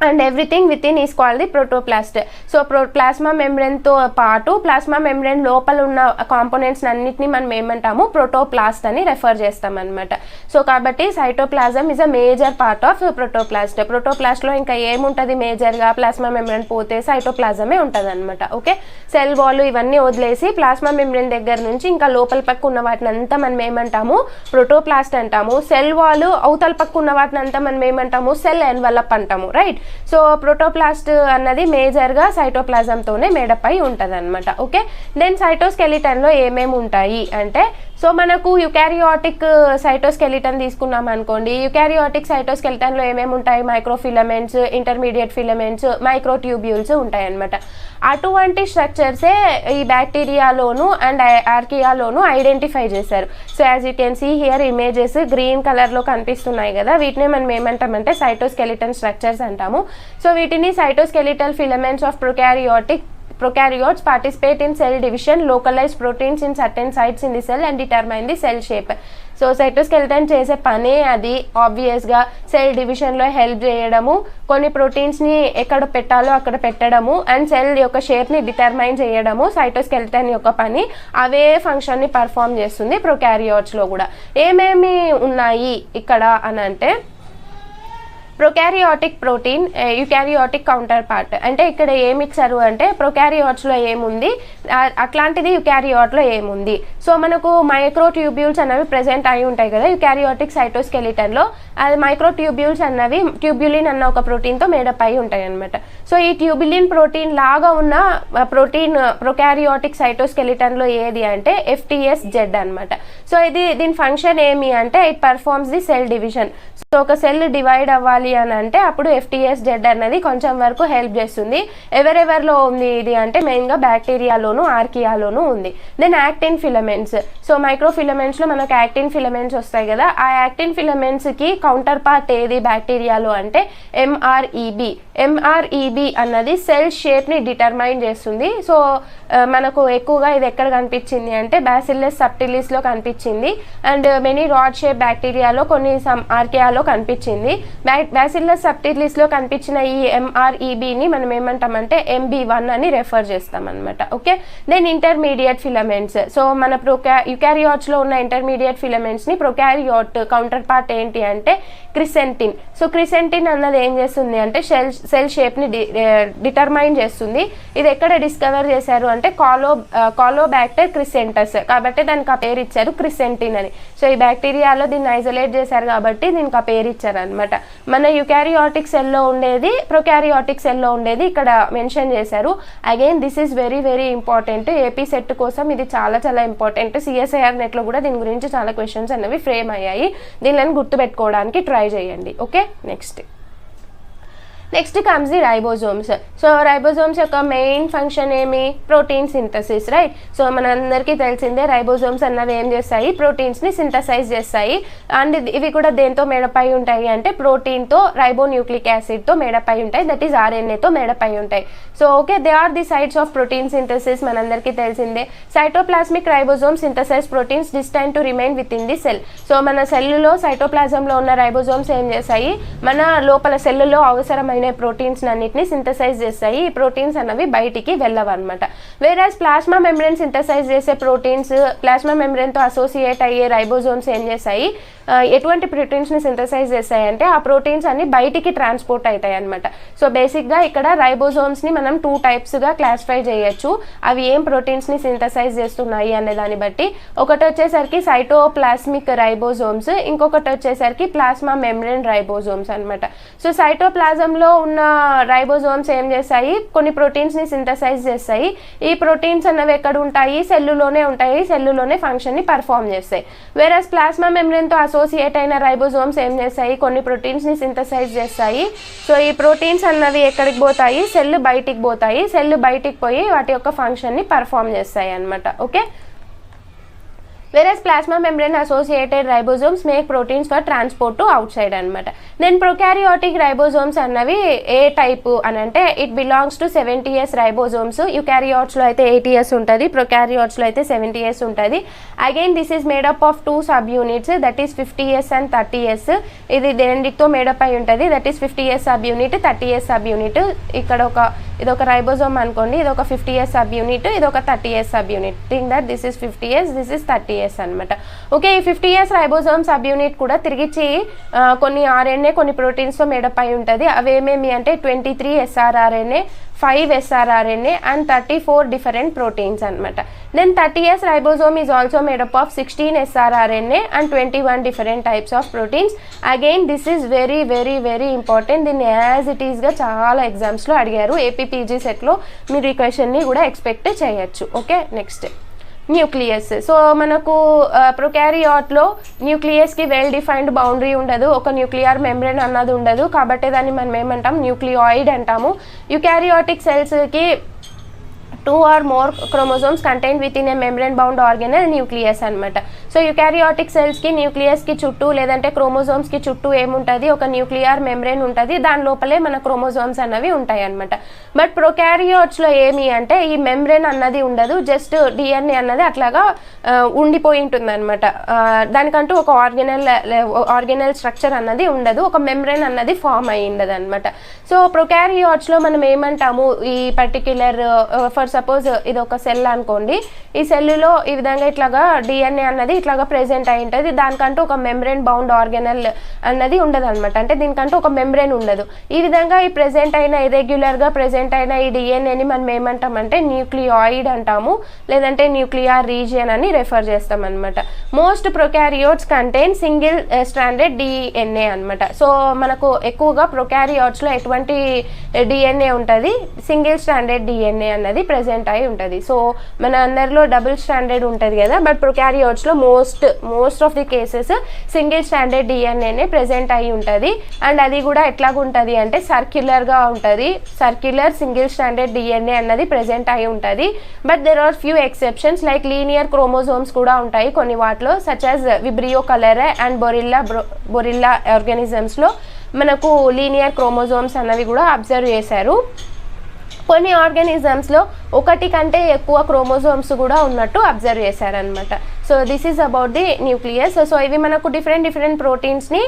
and everything within is called the protoplast. So plasma మెంబ్రెన్తో పాటు ప్లాస్మా మెంబ్రెన్ లోపల ఉన్న కాంపోనెంట్స్ అన్నిటిని మనం ఏమంటాము, ప్రోటోప్లాస్ట్ అని రెఫర్ చేస్తాం అనమాట. సో కాబట్టి cytoplasm is a major part of protoplast. ప్రోటోప్లాస్ట్లో ఇంకా ఏముంటుంది మేజర్గా, ప్లాస్మా మెంబ్రెన్ పోతే సైటోప్లాజమే ఉంటుంది అనమాట. ఓకే, సెల్ వాల్ ఇవన్నీ వదిలేసి ప్లాస్మా మెంబ్రెన్ దగ్గర నుంచి ఇంకా లోపల పక్క ఉన్న వాటిని అంతా మనం ఏమంటాము, ప్రోటోప్లాస్ట్ అంటాము. సెల్ వాల్ అవతల పక్క ఉన్న వాటిని అంతా మనం ఏమంటాము, సెల్ ఎన్వలప్ అంటాము. రైట్. సో ప్రోటోప్లాస్ట్ అన్నది మేజర్గా సైటోప్లాజంతోనే మేడప్ అయి ఉంటుంది అనమాట. ఓకే, దెన్ సైటోస్కెలిటన్లో ఏమేమి ఉంటాయి అంటే, సో మనకు యుకారియాటిక్ సైటోస్కెలిటన్ తీసుకున్నాం అనుకోండి. యుకారియాటిక్ సైటోస్కెలిటన్లో ఏమేమి ఉంటాయి, మైక్రోఫిలమెంట్స్, ఇంటర్మీడియట్ ఫిలమెంట్స్, మైక్రోట్యూబ్యూల్స్ ఉంటాయి అనమాట. అటువంటి స్ట్రక్చర్సే ఈ బ్యాక్టీరియాలోను అండ్ ఆర్కియాలోను ఐడెంటిఫై చేశారు. So as you can see here images green కలర్లో కనిపిస్తున్నాయి కదా, వీటిని మనం ఏమంటామంటే సైటోస్కెలిటన్ స్ట్రక్చర్స్ అంటాము. సో వీటిని cytoskeletal filaments of prokaryotes participate in cell division, localize proteins in certain sites in the cell and determine the cell shape. So cytoskeleton చేసే పనే అది ఆబ్వియస్గా సెల్ డివిజన్లో హెల్ప్ చేయడము, కొన్ని ప్రోటీన్స్ని ఎక్కడ పెట్టాలో అక్కడ పెట్టడము అండ్ సెల్ యొక్క షేప్ని డిటర్మైన్ చేయడము సైటోస్కెలిటన్ యొక్క పని. అవే ఫంక్షన్ని పర్ఫామ్ చేస్తుంది ప్రొకారియోట్స్లో కూడా. ఏమేమి ఉన్నాయి ఇక్కడ అని అంటే, ప్రొకారియాటిక్ ప్రోటీన్, యుకారియాటిక్ కౌంటర్ పార్ట్. అంటే ఇక్కడ ఏమి ఇచ్చారు అంటే ప్రొకారియాట్స్లో ఏముంది, అట్లాంటిది యుకారియాట్లో ఏముంది. సో మనకు మైక్రోట్యూబ్యూల్స్ అనేవి ప్రెజెంట్ అయి ఉంటాయి కదా యుకారియాటిక్ సైటోస్కెలిటన్లో. అది మైక్రోట్యూబ్యూల్స్ అన్నవి ట్యూబ్యులిన్ అన్న ఒక ప్రోటీన్తో మేడప్ అయి ఉంటాయి అనమాట. సో ఈ ట్యూబులిన్ ప్రోటీన్ లాగా ఉన్న ప్రోటీన్ ప్రొకారియాటిక్ సైటోస్కెలిటన్లో ఏది అంటే FTSZ అనమాట. సో దీని ఫంక్షన్ ఏమి అంటే it performs the cell division. So ఒక సెల్ డివైడ్ అవ్వాలి అని అంటే అప్పుడు FTSZ అన్నది కొంచెం వరకు హెల్ప్ చేస్తుంది. ఎవరెవరిలో ఉంది ఇది అంటే మెయిన్గా బ్యాక్టీరియాలోను ఆర్కియాలోను ఉంది. Then actin filaments. సో మైక్రో ఫిలమెంట్స్లో మనకు యాక్టిన్ ఫిలమెంట్స్ వస్తాయి కదా, ఆ యాక్టిన్ ఫిలమెంట్స్కి కౌంటర్ పార్ట్ ఏది బ్యాక్టీరియాలో అంటే MREB అన్నది సెల్ షేప్ని డిటర్మైన్ చేస్తుంది. సో మనకు ఎక్కువగా ఇది ఎక్కడ కనిపించింది అంటే బ్యాసిల్లస్ సబ్టిలిస్లో కనిపించింది అండ్ మెనీ రాడ్ షేప్ బ్యాక్టీరియాలో, కొన్ని ఆర్కియాలో కనిపించింది. బ్యాసిల్లస్ సబ్టిలిస్లో కనిపించిన ఈ MREBని మనం ఏమంటామంటే MB1 అని రెఫర్ చేస్తాం అనమాట. Okay, then intermediate filaments. So మన యుకారియాట్స్లో ఉన్న ఇంటర్మీడియట్ ఫిలమెంట్స్ని ప్రొకారియాట్ కౌంటర్ పార్ట్ ఏంటి అంటే క్రిసెంటిన్. సో క్రిసెంటిన్ అన్నది ఏం చేస్తుంది అంటే సెల్ షేప్ని డిటర్మైన్ చేస్తుంది. ఇది ఎక్కడ డిస్కవర్ చేశారు అంటే కాలోబ్యాక్టర్ క్రిసెంటస్, కాబట్టి దానికి ఆ పేరు ఇచ్చారు క్రిసెంటిన్ అని. సో ఈ బ్యాక్టీరియాలో దీన్ని ఐసోలేట్ చేశారు కాబట్టి దీనికి ఆ పేరు ఇచ్చారు అనమాట. మన యుకారియాటిక్ సెల్లో ఉండేది, ప్రొకారియాటిక్ సెల్లో ఉండేది ఇక్కడ మెన్షన్ చేశారు. Again this is very very important. AP set కోసం ఇది చాలా చాలా ఇంపార్టెంట్. CSIR నెట్లో కూడా దీని గురించి చాలా క్వశ్చన్స్ అనేవి ఫ్రేమ్ అయ్యాయి. దీనిని గుర్తుపెట్టుకోవడానికి ట్రై చేయండి. Okay, next comes the ribosomes. So ribosomes యొక్క మెయిన్ ఫంక్షన్ ఏమి, ప్రోటీన్ సింథసిస్. రైట్. సో మనందరికీ తెలిసిందే రైబోజోమ్స్ అన్నవి ఏం చేస్తాయి, ప్రోటీన్స్ని సింథసైజ్ చేస్తాయి. అండ్ ఇవి కూడా దేంతో మేడప్ అయి ఉంటాయి అంటే ప్రోటీన్తో, రైబోన్యూక్లిక్ యాసిడ్తో మేడప్ అయి ఉంటాయి, దట్ ఈస్ RNAతో మేడప్ అయి ఉంటాయి. So okay, they are the sites of protein synthesis, మనందరికీ తెలిసిందే. Cytoplasmic ribosome synthesize proteins destine to remain within the cell. So మన సెల్లులో సైటోప్లాజంలో ఉన్న రైబోజోమ్స్ ఏం చేస్తాయి, మన లోపల సెల్లులో అవసరమైన ప్రోటీన్స్ అన్నిటిని సింథసైజ్ చేస్తాయి. ఈ ప్రోటీన్స్ అన్నవి బయటికి వెళ్ళవన్నమాట. వేరాజ్ ప్లాస్మా మెంబ్రెన్ సింథసైజ్ చేసే ప్రోటీన్స్, ప్లాస్మా మెంబ్రెన్తో అసోసియేట్ అయ్యే రైబోజోమ్స్ ఏం చేస్తాయి, ఎటువంటి ప్రోటీన్స్ని సింథసైజ్ చేస్తాయి అంటే ఆ ప్రోటీన్స్ అన్ని బయటికి ట్రాన్స్పోర్ట్ అవుతాయి అనమాట. సో బేసిక్గా ఇక్కడ రైబోజోమ్స్ని మనం 2 టైప్స్గా క్లాసిఫై చేయొచ్చు. అవి ఏం ప్రోటీన్స్ని సింథసైజ్ చేస్తున్నాయి అనే దాన్ని బట్టి. ఒకటి వచ్చేసరికి సైటోప్లాస్మిక్ రైబోజోమ్స్, ఇంకొకటి వచ్చేసరికి ప్లాస్మా మెంబ్రెన్ రైబోజోమ్స్ అనమాట. సో సైటోప్లాజంలో ఉన్న రైబోజోమ్స్ ఏం చేస్తాయి, కొన్ని ప్రోటీన్స్ని సింథసైజ్ చేస్తాయి. ఈ ప్రోటీన్స్ అన్నవి ఎక్కడ ఉంటాయి, సెల్లులోనే ఉంటాయి, సెల్లులోనే ఫంక్షన్ని పర్ఫామ్ చేస్తాయి. వేరస్ ప్లాస్మా మెంబ్రెన్తో అసోసియేట్ అయిన రైబోజోమ్స్ ఏం చేస్తాయి, కొన్ని ప్రోటీన్స్ని సింథసైజ్ చేస్తాయి. సో ఈ ప్రోటీన్స్ అన్నవి ఎక్కడికి పోతాయి, సెల్ బయటికి పోతాయి. సెల్ బయటికి పోయి వాటి యొక్క ఫంక్షన్ని పర్ఫామ్ చేస్తాయి అనమాట. Okay, whereas plasma membrane associated ribosomes make proteins for transport to outside అనమాట. దెన్ ప్రొకారియోటిక్ రైబోజోమ్స్ అన్నవి ఏ టైపు అని అంటే it belongs to 70S ribosomes. యూకారియోట్స్లో అయితే 80S ఉంటుంది, ప్రొకారియోట్స్లో అయితే 70S ఉంటుంది. Again this is made up of 2 subunits, that is 50S and 30S. ఇది రెండితో మేడప్ అయి ఉంటుంది, దట్ ఈస్ 50S సబ్ యూనిట్, 30S సబ్ యూనిట్. ఇక్కడ ఇదొక రైబోజోమ్ అనుకోండి, ఇదొక 50S సబ్ యూనిట్, ఇదొక 30S subunit unit. Think that this is 50S, this is 30S అనమాట. ఓకే, ఈ 50S రైబోజోమ్ సబ్ యూనిట్ కూడా తిరిగిచ్చి కొన్ని RNA కొన్ని ప్రోటీన్స్తో మేడప్ అయి ఉంటుంది. అవేమేమి అంటే 23 srRNA, 5 srRNA and 34 different proteins అనమాట. Then 30S ribosome is also made up of 16 srRNA and 21 different types of proteins. Again this is very very very important. దీన్ని యాజ్ ఇట్ ఈస్గా చాలా ఎగ్జామ్స్లో అడిగారు. ఏపీపీజీ సెట్లో మీరు ఈ క్వశ్చన్ని కూడా ఎక్స్పెక్ట్ చేయొచ్చు. Okay, next nucleus. సో మనకు ప్రొకారియాట్లో న్యూక్లియస్కి వెల్ డిఫైన్డ్ బౌండరీ ఉండదు, ఒక న్యూక్లియర్ మెంబ్రేన్ అన్నది ఉండదు, కాబట్టి దాన్ని మనం ఏమంటాం, న్యూక్లియాయిడ్ అంటాము. యూకారియోటిక్ సెల్స్కి 2 or more chromosomes contained within a membrane bound organelle nucleus అనమాట. సో యూకారియోటిక్ సెల్స్కి న్యూక్లియస్కి చుట్టూ లేదంటే క్రోమోజోమ్స్కి చుట్టూ ఏముంటుంది, ఒక న్యూక్లియర్ మెంబ్రేన్ ఉంటుంది, దాని లోపలే మన క్రోమోజోమ్స్ అన్నవి ఉంటాయి అనమాట. బట్ ప్రొకారియోట్స్లో ఏమి అంటే ఈ మెంబ్రేన్ అన్నది ఉండదు, జస్ట్ DNA అన్నది అట్లాగా ఉండిపోయి ఉంటుంది అనమాట. దానికంటూ ఒక ఆర్గనల్ స్ట్రక్చర్ అన్నది ఉండదు, ఒక మెంబ్రేన్ అన్నది ఫామ్ అయ్యి ఉండదు అనమాట. సో ప్రొకారియోట్స్లో మనం ఏమంటాము, ఈ పర్టిక్యులర్ ఫర్ సపోజ్ ఇది ఒక సెల్ అనుకోండి, ఈ సెల్లో ఈ విధంగా ఇట్లాగా DNA అన్నది ఇట్లాగా ప్రెజెంట్ అయి ఉంటుంది, దానికంటూ ఒక మెంబ్రేన్ బౌండ్ ఆర్గనల్ అన్నది ఉండదు అనమాట. అంటే దీనికంటూ ఒక మెంబ్రేన్ ఉండదు. ఈ విధంగా ఈ ప్రెజెంట్ అయిన ఇరెగ్యులర్గా ప్రెజెంట్ అయిన ఈ DNAని మనం ఏమంటామంటే న్యూక్లియాయిడ్ అంటాము, లేదంటే న్యూక్లియర్ రీజియన్ అని రెఫర్ చేస్తాం అనమాట. Most prokaryotes contain single stranded DNA అనమాట. సో మనకు ఎక్కువగా ప్రొకారియోట్స్లో ఎటువంటి DNA ఉంటుంది, సింగిల్ స్ట్రాండెడ్ DNA అన్నది ప్రెజెంట్ అయి ఉంటుంది. సో మన అందరిలో డబుల్ స్టాండర్డ్ ఉంటుంది కదా, బట్ ప్రొకారియోట్స్లో most of the cases single standard DNAనే ప్రెజెంట్ అయి ఉంటుంది. అండ్ అది కూడా ఎట్లాగుంటుంది అంటే సర్క్యులర్గా ఉంటుంది, సర్క్యులర్ సింగిల్ స్టాండర్డ్ DNA అన్నది ప్రెజెంట్ అయి ఉంటుంది. But there are few exceptions, like linear chromosomes కూడా ఉంటాయి కొన్ని వాటిలో, సచ్ యాజ్ విబ్రియో కలరే అండ్ బొరిల్లా ఆర్గానిజమ్స్లో మనకు లీనియర్ క్రోమోజోమ్స్ అన్నవి కూడా అబ్జర్వ్ చేశారు. కొన్ని ఆర్గానిజమ్స్లో ఒకటి కంటే ఎక్కువ క్రోమోజోమ్స్ కూడా ఉన్నట్టు అబ్జర్వ్ చేశారనమాట. So this is about the nucleus. So ఇవి మనకు డిఫరెంట్ ప్రోటీన్స్ని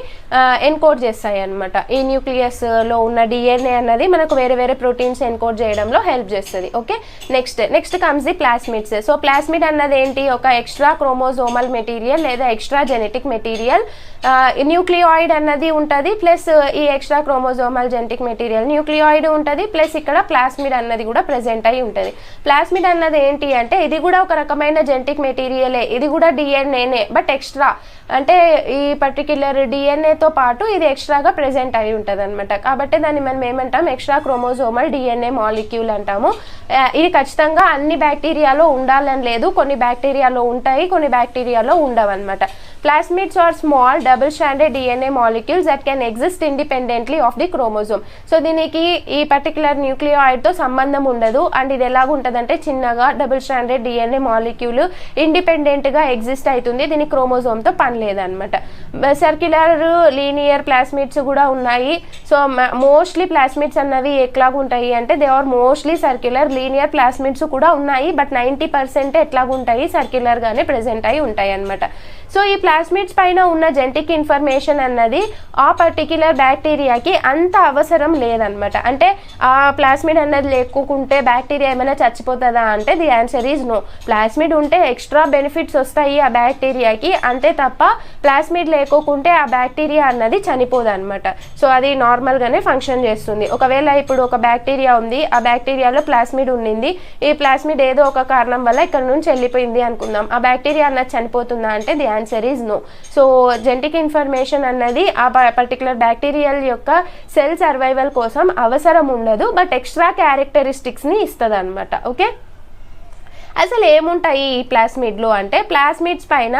ఎన్కోడ్ చేస్తాయి అనమాట. ఈ న్యూక్లియస్లో ఉన్న DNA అన్నది మనకు వేరే వేరే ప్రోటీన్స్ ఎన్కోడ్ చేయడంలో హెల్ప్ చేస్తుంది. Okay, next comes the plasmids. So plasmid అన్నది ఏంటి, ఒక ఎక్స్ట్రా క్రోమోజోమల్ మెటీరియల్ లేదా ఎక్స్ట్రా జెనెటిక్ మెటీరియల్. న్యూక్లియాయిడ్ అన్నది ఉంటుంది, ప్లస్ ఈ extra chromosomal genetic material nucleoid ఉంటుంది, ప్లస్ ఇక్కడ ప్లాస్మిడ్ అన్నది కూడా ప్రెజెంట్ అయి ఉంటుంది. ప్లాస్మిడ్ అన్నది ఏంటి అంటే ఇది కూడా ఒక రకమైన జెనెటిక్ మెటీరియలే, ఇది కూడా DNAనే, బట్ ఎక్స్ట్రా అంటే ఈ పర్టిక్యులర్ DNAతో పాటు ఇది ఎక్స్ట్రాగా ప్రెజెంట్ అయి ఉంటుంది అనమాట. కాబట్టి దాన్ని మనం ఏమంటాం, ఎక్స్ట్రా క్రోమోజోమల్ DNA మాలిక్యూల్ అంటాము. ఇది ఖచ్చితంగా అన్ని బ్యాక్టీరియాలో ఉండాలని లేదు, కొన్ని బ్యాక్టీరియాలో ఉంటాయి, కొన్ని బ్యాక్టీరియాలో ఉండవు అనమాట. Plasmids are small double-stranded DNA molecules that can exist independently of the chromosome. So దీనికి ఈ పర్టికులర్ న్యూక్లియాయిడ్తో సంబంధం ఉండదు. అండ్ ఇది ఎలాగుంటుందంటే చిన్నగా డబుల్ స్ట్రాండెడ్ DNA మాలిక్యూల్ ఇండిపెండెంట్గా ఎగ్జిస్ట్ అవుతుంది, దీనికి క్రోమోజోమ్తో పని లేదనమాట. సర్క్యులర్ లీనియర్ ప్లాస్మిడ్స్ కూడా ఉన్నాయి. సో మోస్ట్లీ ప్లాస్మిడ్స్ అన్నవి ఎట్లాగుంటాయి అంటే they are mostly circular, linear plasmids కూడా ఉన్నాయి, బట్ 90% ఎట్లాగుంటాయి, సర్క్యులర్గానే ప్రెజెంట్ అయి ఉంటాయి అనమాట. సో ఈ ప్లాస్మిడ్స్ పైన ఉన్న జెనెటిక్ ఇన్ఫర్మేషన్ అన్నది ఆ పర్టిక్యులర్ బ్యాక్టీరియాకి అంత అవసరం లేదనమాట. అంటే ఆ ప్లాస్మిడ్ అన్నది లేకుంటే బ్యాక్టీరియా ఏమైనా చచ్చిపోతుందా అంటే the answer is no. Plasmid ఉంటే ఎక్స్ట్రా బెనిఫిట్స్ వస్తాయి ఆ బ్యాక్టీరియాకి, అంతే తప్ప ప్లాస్మిడ్ లేకుంటే ఆ బ్యాక్టీరియా అన్నది చనిపోదు అనమాట. సో అది నార్మల్గానే ఫంక్షన్ చేస్తుంది. ఒకవేళ ఇప్పుడు ఒక బ్యాక్టీరియా ఉంది, ఆ బ్యాక్టీరియాలో ప్లాస్మిడ్ ఉండింది, ఈ ప్లాస్మిడ్ ఏదో ఒక కారణం వల్ల ఇక్కడ నుంచి వెళ్ళిపోయింది అనుకుందాం, ఆ బ్యాక్టీరియా అన్నది చనిపోతుందా అంటే the answer is no. So genetic information అన్నది ఆ పర్టికులర్ బ్యాక్టీరియల్ యొక్క సెల్ సర్వైవల్ కోసం అవసరం ఉండదు, బట్ ఎక్స్ట్రా క్యారెక్టరిస్టిక్స్ని ఇస్తుంది అనమాట. ఓకే, అసలు ఏముంటాయి ఈ ప్లాస్మిడ్లో అంటే ప్లాస్మిడ్స్ పైన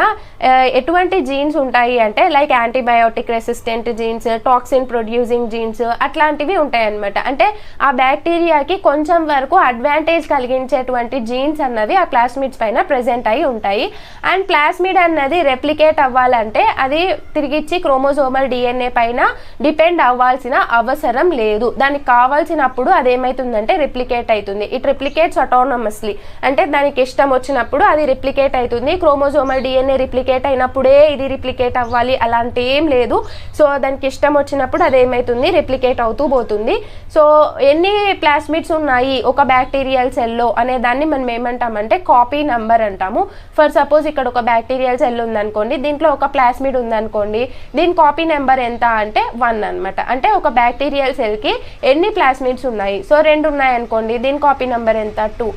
ఎటువంటి జీన్స్ ఉంటాయి అంటే like antibiotic resistant jeans, toxin producing jeans అట్లాంటివి ఉంటాయి అన్నమాట. అంటే ఆ బ్యాక్టీరియాకి కొంచెం వరకు అడ్వాంటేజ్ కలిగించేటువంటి జీన్స్ అన్నవి ఆ ప్లాస్మిడ్స్ పైన ప్రెజెంట్ అయి ఉంటాయి. అండ్ ప్లాస్మిడ్ అన్నది రెప్లికేట్ అవ్వాలంటే అది తిరిగిచ్చి క్రోమోజోమల్ డిఎన్ఏ పైన డిపెండ్ అవ్వాల్సిన అవసరం లేదు. దానికి కావాల్సినప్పుడు అదేమవుతుందంటే రిప్లికేట్ అవుతుంది. ఇట్ రిప్లికేట్స్ ఆటోనమస్లీ, అంటే దానికి ఇష్టం వచ్చినప్పుడు అది రిప్లికేట్ అవుతుంది. క్రోమోజోమల్ డిఎన్ఏ రిప్లికేట్ అయినప్పుడే ఇది రిప్లికేట్ అవ్వాలి అలాంటి ఏం లేదు. సో దానికి ఇష్టం వచ్చినప్పుడు అదేమవుతుంది రిప్లికేట్ అవుతూ పోతుంది. సో ఎన్ని ప్లాస్మిడ్స్ ఉన్నాయి ఒక బ్యాక్టీరియల్ సెల్లో అనే దాన్ని మనం ఏమంటామంటే కాపీ నంబర్ అంటాము. ఫర్ సపోజ్ ఇక్కడ ఒక బ్యాక్టీరియల్ సెల్ ఉందనుకోండి, దీంట్లో ఒక ప్లాస్మిడ్ ఉందనుకోండి, దీని కాపీ నెంబర్ ఎంత అంటే 1 అనమాట. అంటే ఒక బ్యాక్టీరియల్ సెల్కి ఎన్ని ప్లాస్మిడ్స్ ఉన్నాయి, సో 2 ఉన్నాయనుకోండి, దీని కాపీ నెంబర్ ఎంత 2.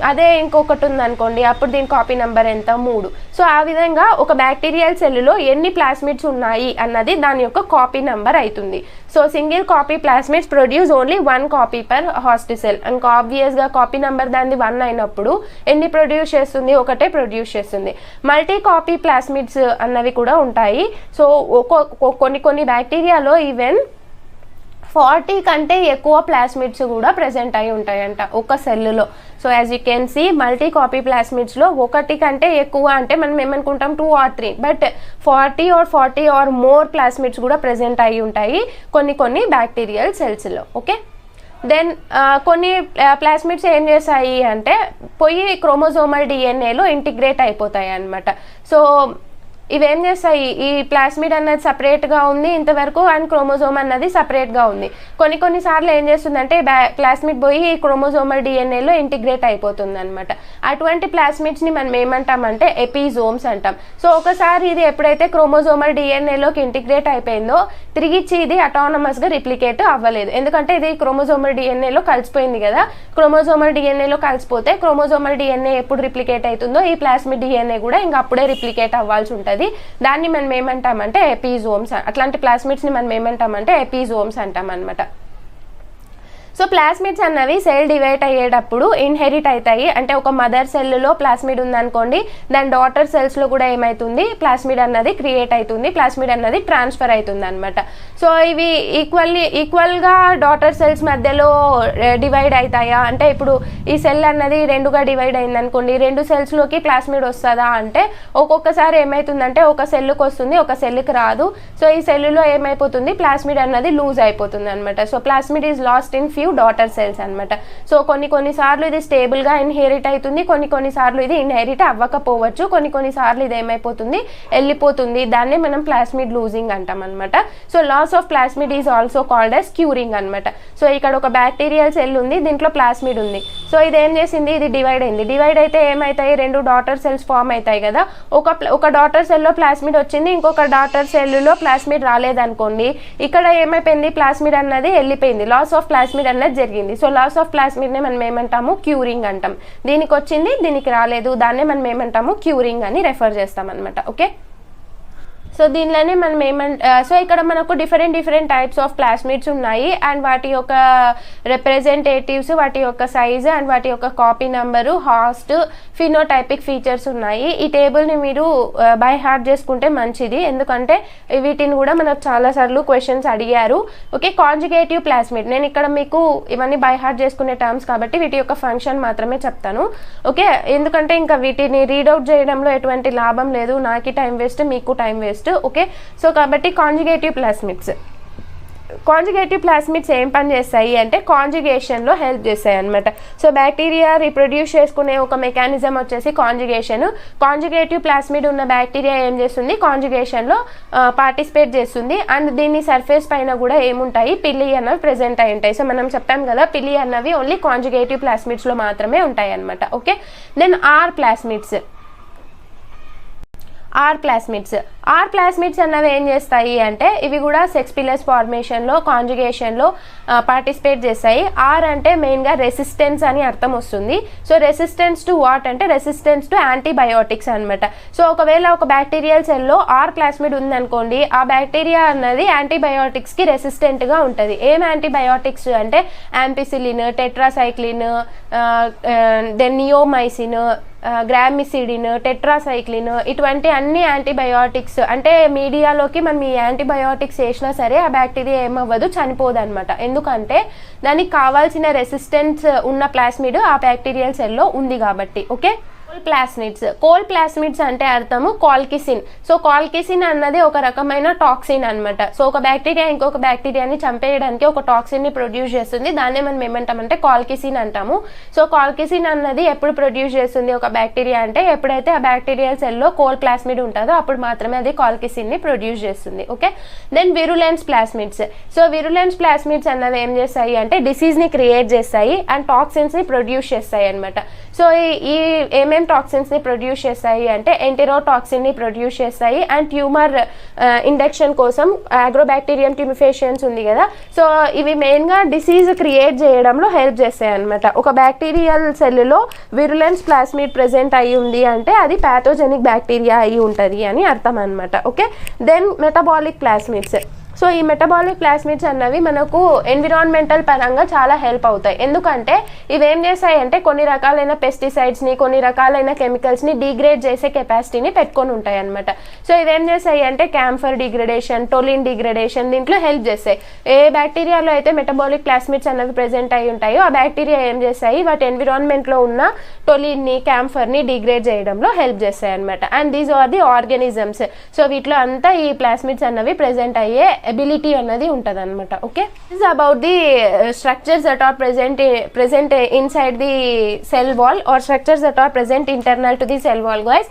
అదే ఇంకొకటి ఉందనుకోండి, అప్పుడు దీని కాపీ నెంబర్ ఎంత 3. సో ఆ విధంగా ఒక బ్యాక్టీరియల్ సెల్లో ఎన్ని ప్లాస్మిడ్స్ ఉన్నాయి అన్నది దాని యొక్క కాపీ నెంబర్ అవుతుంది. So single copy plasmids produce only 1 copy per host cell. ఇంకా ఆబ్వియస్గా కాపీ నెంబర్ దాన్ని 1 అయినప్పుడు ఎన్ని ప్రొడ్యూస్ చేస్తుంది, ఒకటే ప్రొడ్యూస్ చేస్తుంది. మల్టీ కాపీ ప్లాస్మిడ్స్ అన్నవి కూడా ఉంటాయి. సో కొన్ని బ్యాక్టీరియాలో ఈవెన్ 40 కంటే ఎక్కువ ప్లాస్మిడ్స్ కూడా ప్రెజెంట్ అయి ఉంటాయంట ఒక సెల్లో. So as you can see multi copy ప్లాస్మిడ్స్లో 1 కంటే ఎక్కువ అంటే మనం ఏమనుకుంటాం 2 or 3, but 40 or more plasmids కూడా ప్రెజెంట్ అయి ఉంటాయి కొన్ని బ్యాక్టీరియల్ సెల్స్లో. ఓకే, దెన్ కొన్ని ప్లాస్మిడ్స్ ఏం చేస్తాయి అంటే పోయి క్రోమోజోమల్ డిఎన్ఏలో ఇంటిగ్రేట్ అయిపోతాయి అన్నమాట. సో ఇవేం చేస్తాయి, ఈ ప్లాస్మిడ్ అన్నది సపరేట్గా ఉంది ఇంతవరకు, అండ్ క్రోమోజోమ్ అన్నది సపరేట్గా ఉంది. కొన్నిసార్లు ఏం చేస్తుందంటే ప్లాస్మిడ్ పోయి క్రోమోజోమల్ డిఎన్ఏలో ఇంటిగ్రేట్ అయిపోతుంది అనమాట. అటువంటి ప్లాస్మిడ్స్ని మనం ఏమంటామంటే ఎపిజోమ్స్ అంటాం. సో ఒకసారి ఇది ఎప్పుడైతే క్రోమోజోమల్ డిఎన్ఏలోకి ఇంటిగ్రేట్ అయిపోయిందో తిరిగిచ్చి ఇది అటానమస్గా రిప్లికేట్ అవ్వలేదు, ఎందుకంటే ఇది క్రోమోజోమల్ డిఎన్ఏలో కలిసిపోయింది కదా. క్రోమోజోమల్ డిఎన్ఏలో కలిసిపోతే క్రోమోజోమల్ డిఎన్ఏ ఎప్పుడు రిప్లికేట్ అవుతుందో ఈ ప్లాస్మిడ్ డిఎన్ఏ కూడా ఇంకా అప్పుడే రిప్లికేట్ అవ్వాల్సి ఉంటుంది. దాన్ని మనం ఏమంటామంటే ఎపిజోమ్స్. అట్లాంటి ప్లాస్మిడ్స్ ని మనం ఏమంటామంటే ఎపిజోమ్స్ అంటాం అన్నమాట. సో ప్లాస్మిడ్స్ అన్నవి సెల్ డివైడ్ అయ్యేటప్పుడు ఇన్హెరిట్ అవుతాయి. అంటే ఒక మదర్ సెల్లో ప్లాస్మిడ్ ఉందనుకోండి, దాని డాటర్ సెల్స్లో కూడా ఏమవుతుంది ప్లాస్మిడ్ అన్నది క్రియేట్ అవుతుంది, ప్లాస్మిడ్ అన్నది ట్రాన్స్ఫర్ అవుతుంది అనమాట. సో ఇవి ఈక్వల్గా డాటర్ సెల్స్ మధ్యలో డివైడ్ అవుతాయా అంటే ఇప్పుడు ఈ సెల్ అన్నది 2గా డివైడ్ అయింది అనుకోండి, 2 సెల్స్లోకి ప్లాస్మిడ్ వస్తుందా అంటే ఒక్కొక్కసారి ఏమవుతుందంటే ఒక సెల్కి వస్తుంది, ఒక సెల్కి రాదు. సో ఈ సెల్లో ఏమైపోతుంది ప్లాస్మిడ్ అన్నది లూజ్ అయిపోతుంది అనమాట. So plasmid is lost in daughter cells అన్నమాట. సో కొన్నిసార్లు ఇది స్టేబుల్ గా ఇన్హెరిట్ అవుతుంది, కొన్నిసార్లు ఇది ఇన్హెరిట్ అవ్వకపోవచ్చు, కొన్నిసార్లు ఇది ఏమైపోతుంది వెళ్ళిపోతుంది. దాన్ని మనం ప్లాస్మిడ్ లూజింగ్ అంటాం అనమాట. So loss of plasmid is also called as curing అనమాట. సో ఇక్కడ ఒక బ్యాక్టీరియల్ సెల్ ఉంది, దీంట్లో ప్లాస్మిడ్ ఉంది. సో ఇది ఏం చేసింది, ఇది డివైడ్ అయింది. డివైడ్ అయితే ఏమవుతాయి, 2 డాటర్ సెల్స్ ఫామ్ అవుతాయి కదా. ఒక డాటర్ సెల్లో ప్లాస్మిడ్ వచ్చింది, ఇంకొక డాటర్ సెల్లో ప్లాస్మిడ్ రాలేదనుకోండి, ఇక్కడ ఏమైపోయింది ప్లాస్మిడ్ అన్నది వెళ్ళిపోయింది, లాస్ ఆఫ్ ప్లాస్మిడ్ అన్నది జరిగింది. సో లాస్ ఆఫ్ ప్లాస్మిడ్ నే మనం ఏమంటాము క్యూరింగ్ అంటాం. దీనికి వచ్చింది దీనికి రాలేదు, దాన్నే మనం ఏమంటాము క్యూరింగ్ అని రెఫర్ చేస్తాం అనమాట. ఓకే, సో దీనిలోనే మనం సో ఇక్కడ మనకు డిఫరెంట్ టైప్స్ ఆఫ్ ప్లాస్మిడ్స్ ఉన్నాయి అండ్ వాటి యొక్క రిప్రజెంటేటివ్స్, వాటి యొక్క సైజు అండ్ వాటి యొక్క copy number, host, phenotypic features ఉన్నాయి. ఈ టేబుల్ని మీరు బై హార్ట్ చేసుకుంటే మంచిది, ఎందుకంటే వీటిని కూడా మనకు చాలాసార్లు క్వశ్చన్స్ అడిగారు. ఓకే, కాంజుగేటివ్ ప్లాస్మిడ్, నేను ఇక్కడ మీకు ఇవన్నీ బై హార్ట్ చేసుకునే టర్మ్స్ కాబట్టి వీటి యొక్క ఫంక్షన్ మాత్రమే చెప్తాను. ఓకే, ఎందుకంటే ఇంకా వీటిని రీడౌట్ చేయడంలో ఎటువంటి లాభం లేదు, నాకు టైం వేస్ట్ మీకు టైం వేస్ట్. ఓకే, సో కాబట్టి కాంజుగేటివ్ ప్లాస్మిడ్స్ ఏం పని చేస్తాయి అంటే కాంజుగేషన్లో హెల్ప్ చేస్తాయి అనమాట. సో బ్యాక్టీరియా రీప్రొడ్యూస్ చేసుకునే ఒక మెకానిజం వచ్చేసి కాంజుగేషన్. కాంజుగేటివ్ ప్లాస్మిడ్ ఉన్న బ్యాక్టీరియా ఏం చేస్తుంది, కాంజుగేషన్లో పార్టిసిపేట్ చేస్తుంది. అండ్ దీని సర్ఫేస్ పైన కూడా ఏముంటాయి, పిలి అన్నవి ప్రెజెంట్ అయి ఉంటాయి. సో మనం చెప్పాం కదా పిలి అన్నవి ఓన్లీ కాంజుగేటివ్ ప్లాస్మిడ్స్లో మాత్రమే ఉంటాయి అనమాట. ఓకే, దెన్ ఆర్ ప్లాస్మిడ్స్ అన్నవి ఏం చేస్తాయి అంటే ఇవి కూడా సెక్స్ పిల్లర్స్ ఫార్మేషన్లో కాంజుగేషన్లో పార్టిసిపేట్ చేస్తాయి. ఆర్ అంటే మెయిన్గా రెసిస్టెన్స్ అని అర్థం వస్తుంది. సో రెసిస్టెన్స్ టు వాట్ అంటే రెసిస్టెన్స్ టు యాంటీబయోటిక్స్ అనమాట. సో ఒకవేళ ఒక బ్యాక్టీరియల్ సెల్లో ఆర్ ప్లాస్మిడ్ ఉందనుకోండి, ఆ బ్యాక్టీరియా అన్నది యాంటీబయోటిక్స్కి రెసిస్టెంట్గా ఉంటుంది. ఏం యాంటీబయోటిక్స్ అంటే ampicillin, tetracycline, then neomycin, gramicidin, tetracycline ఇటువంటి అన్ని యాంటీబయోటిక్స్ అంటే మీడియాలోకి మనం ఈ యాంటీబయోటిక్స్ వేసినా సరే ఆ బ్యాక్టీరియా ఏమవ్వదు, చనిపోదు అనమాట. ఎందుకంటే దానికి కావాల్సిన రెసిస్టెన్స్ ఉన్న ప్లాస్మిడ్ ఆ బ్యాక్టీరియల్ సెల్లో ఉంది కాబట్టి. ఓకే, కోల్ ప్లాస్మిడ్స్ అంటే అర్థము కాల్కిసిన్. సో కాల్కిసిన్ అన్నది ఒక రకమైన టాక్సిన్ అనమాట. సో ఒక బ్యాక్టీరియా ఇంకొక బ్యాక్టీరియాని చంపేయడానికి ఒక టాక్సిన్ ని ప్రొడ్యూస్ చేస్తుంది, దాన్నే మనం ఏమంటామంటే కాల్కిసిన్ అంటాము. సో కాల్కిసిన్ అన్నది ఎప్పుడు ప్రొడ్యూస్ చేస్తుంది ఒక బ్యాక్టీరియా అంటే ఎప్పుడైతే ఆ బ్యాక్టీరియల్ సెల్లో కోల్ ప్లాస్మిడ్ ఉంటుందో అప్పుడు మాత్రమే అది కాల్కిసిన్ ని ప్రొడ్యూస్ చేస్తుంది. Okay, then virulence plasmids. So virulence plasmids అన్నవి ఏం చేస్తాయి అంటే డిసీజ్ ని క్రియేట్ చేస్తాయి అండ్ టాక్సిన్స్ ని ప్రొడ్యూస్ చేస్తాయి అనమాట. సో ఈ ఏమేమి టాక్సిన్స్ ని ప్రొడ్యూస్ చేస్తాయి అంటే ఎంటెరోటాక్సిన్ ని ప్రొడ్యూస్ చేస్తాయి అండ్ ట్యూమర్ ఇండక్షన్ కోసం అగ్రోబాక్టీరియం ట్యూమిఫేషియన్స్ ఉంది కదా, సో ఇవి మెయిన్ గా డిసీజ్ క్రియేట్ చేయడంలో హెల్ప్ చేస్తాయి అనమాట. ఒక బ్యాక్టీరియల్ సెల్లో విరులెన్స్ ప్లాస్మిడ్ ప్రెసెంట్ అయ్యి ఉంది అంటే అది ప్యాథోజెనిక్ బ్యాక్టీరియా అయి ఉంటుంది అని అర్థం అనమాట. Okay, then metabolic plasmids. So ఈ మెటబాలిక్ ప్లాస్మిడ్స్ అన్నవి మనకు ఎన్విరాన్మెంటల్ పరంగా చాలా హెల్ప్ అవుతాయి. ఎందుకంటే ఇవి ఏం చేస్తాయి అంటే కొన్ని రకాలైన పెస్టిసైడ్స్ని, కొన్ని రకాలైన కెమికల్స్ని డిగ్రేడ్ చేసే కెపాసిటీని పెట్టుకొని ఉంటాయి అనమాట. సో ఇవేం చేస్తాయి అంటే క్యాంఫర్ డిగ్రేడేషన్, టోలిన్ డిగ్రేడేషన్ దీంట్లో హెల్ప్ చేస్తాయి. ఏ బ్యాక్టీరియాలో అయితే మెటబాలిక్ ప్లాస్మిడ్స్ అన్నవి ప్రెసెంట్ అయి ఉంటాయో ఆ బ్యాక్టీరియా ఏం చేస్తాయి వాటి ఎన్విరాన్మెంట్లో ఉన్న టోలిన్ని, క్యాంఫర్ని డిగ్రేడ్ చేయడంలో హెల్ప్ చేస్తాయి అనమాట. And these are the organisms. So వీటిలో అంతా ఈ ప్లాస్మిడ్స్ అన్నవి ప్రెసెంట్ అయ్యే ability అన్నది ఉంటది అన్నమాట. Okay, this is about the structures that are present inside the cell wall or structures that are present internal to the cell wall, guys.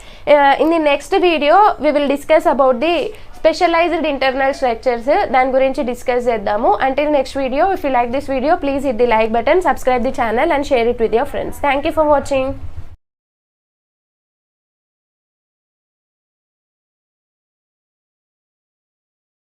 In the next video we will discuss about the specialized internal structures. దాని గురించి డిస్కస్ చేద్దాము. Until next video, if you like this video, please hit the like button, subscribe the channel and share it with your friends. Thank you for watching.